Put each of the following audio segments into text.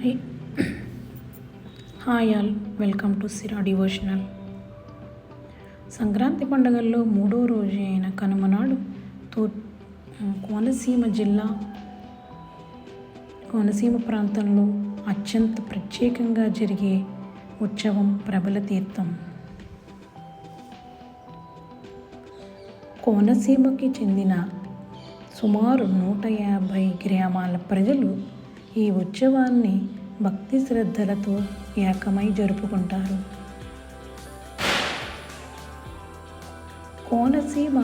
Hi, hi all, welcome to సిరా devotional. Sankranti పండుగల్లో మూడో రోజు అయిన కనుమ నాడు కోనసీమ జిల్లా కోనసీమ ప్రాంతంలో అత్యంత ప్రత్యేకంగా జరిగే ఉత్సవం ప్రభల తీర్థం. కోనసీమకి చెందిన సుమారు 150 గ్రామాల ప్రజలు ఈ ఉత్సవాన్ని భక్తి శ్రద్ధలతో ఏకమై జరుపుకుంటారు. కోనసీమ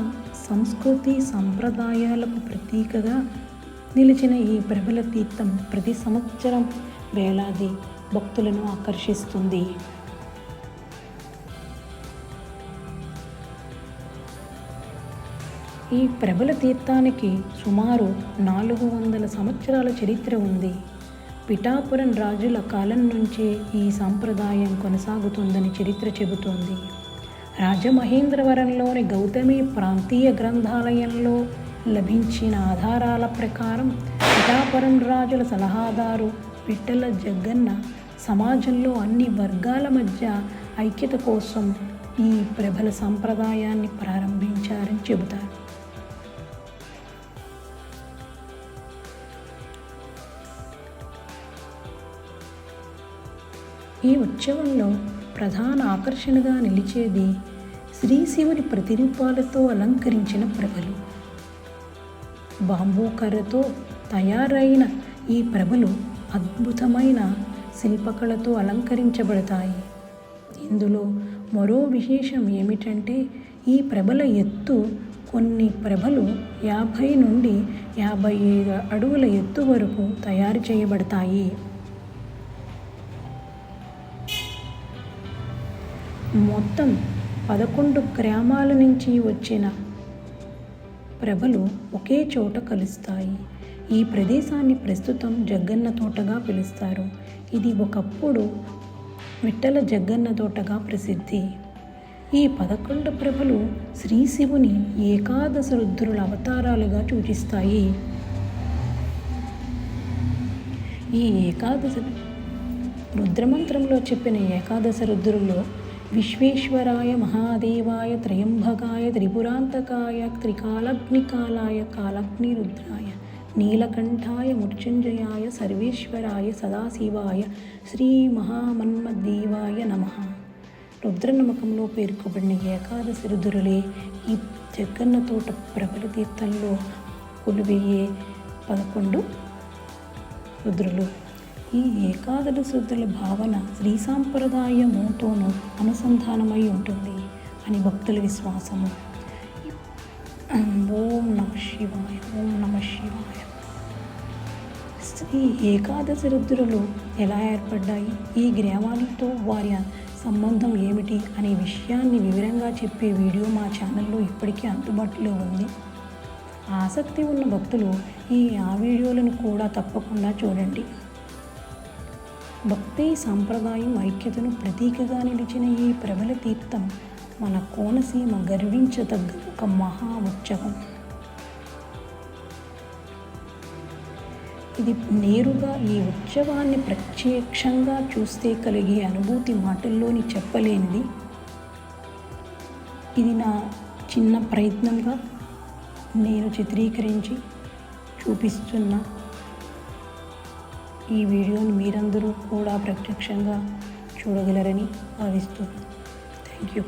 సంస్కృతి సంప్రదాయాలకు ప్రతీకగా నిలిచిన ఈ ప్రభల తీర్థం ప్రతి సంవత్సరం వేలాది భక్తులను ఆకర్షిస్తుంది. ఈ ప్రభల తీర్థానికి సుమారు 400 సంవత్సరాల చరిత్ర ఉంది. పిఠాపురం రాజుల కాలం నుంచే ఈ సాంప్రదాయం కొనసాగుతుందని చరిత్ర చెబుతోంది. రాజమహేంద్రవరంలోని గౌతమి ప్రాంతీయ గ్రంథాలయంలో లభించిన ఆధారాల ప్రకారం పిఠాపురం రాజుల సలహాదారు పిట్టల జగ్గన్న సమాజంలో అన్ని వర్గాల మధ్య ఐక్యత కోసం ఈ ప్రభల సంప్రదాయాన్ని ప్రారంభించారని చెబుతారు. ఈ ఉత్సవంలో ప్రధాన ఆకర్షణగా నిలిచేది శ్రీ శివుని ప్రతిరూపాలతో అలంకరించిన ప్రభలు. బాంబూ కర్రతో తయారైన ఈ ప్రభలు అద్భుతమైన శిల్పకళతో అలంకరించబడతాయి. ఇందులో మరో విశేషం ఏమిటంటే ఈ ప్రభల ఎత్తు కొన్ని ప్రభలు 50 నుండి 55 అడుగుల ఎత్తు వరకు తయారు చేయబడతాయి. మొత్తం 11 గ్రామాల నుంచి వచ్చిన ప్రభలు ఒకే చోట కలుస్తాయి. ఈ ప్రదేశాన్ని ప్రస్తుతం జగ్గన్న తోటగా పిలుస్తారు. ఇది ఒకప్పుడు విట్టల జగ్గన్న తోటగా ప్రసిద్ధి. ఈ 11 ప్రభలు శ్రీ శివుని ఏకాదశ రుద్రుల అవతారాలుగా సూచిస్తాయి. ఈ ఏకాదశ రుద్రమంత్రంలో చెప్పిన ఏకాదశ రుద్రుల్లో విశ్వేశ్వరాయ, మహాదేవాయ, త్రయంబకాయ, త్రిపురాంతకాయ, త్రికాలగ్నికాలాయ, కాలగ్నిరుద్రాయ, నీలకంఠాయ, మృత్యుంజయాయ, సర్వేశ్వరాయ, సదాశివాయ, శ్రీ మహామన్మదేవాయ నమః. రుద్రనమకంలో పేర్కొబడిన ఏకాదశి రుద్రులే ఈ జగ్గన్న తోట ప్రభల తీర్థంలో కొలువయ్యే 11 రుద్రులు. ఈ ఏకాదశి రుద్రుల భావన శ్రీ సాంప్రదాయముతోనూ అనుసంధానమై ఉంటుంది అని భక్తుల విశ్వాసము. ఓం నమః శివాయ, ఓం నమః శివాయ. శ్రీ ఏకాదశి రుద్రులు ఎలా ఏర్పడ్డాయి, ఈ గ్రామాలతో వారి సంబంధం ఏమిటి అనే విషయాన్ని వివరంగా చెప్పే వీడియో మా ఛానల్లో ఇప్పటికీ అందుబాటులో ఉంది. ఆసక్తి ఉన్న భక్తులు ఆ వీడియోలను కూడా తప్పకుండా చూడండి. భక్తి సాంప్రదాయం ఐక్యతను ప్రతీకగా నిలిచిన ఈ ప్రభల తీర్థం మన కోనసీమ గర్వించదగ్గ ఒక మహా ఉత్సవం. ఇది నేరుగా ఈ ఉత్సవాన్ని ప్రత్యక్షంగా చూస్తే కలిగే అనుభూతి మాటల్లోని చెప్పలేనిది. ఇది నా చిన్న ప్రయత్నంగా నేను చిత్రీకరించి చూపిస్తున్న ఈ వీడియోని మీరందరూ కూడా ప్రత్యక్షంగా చూడగలరని భావిస్తున్నాను. Thank you.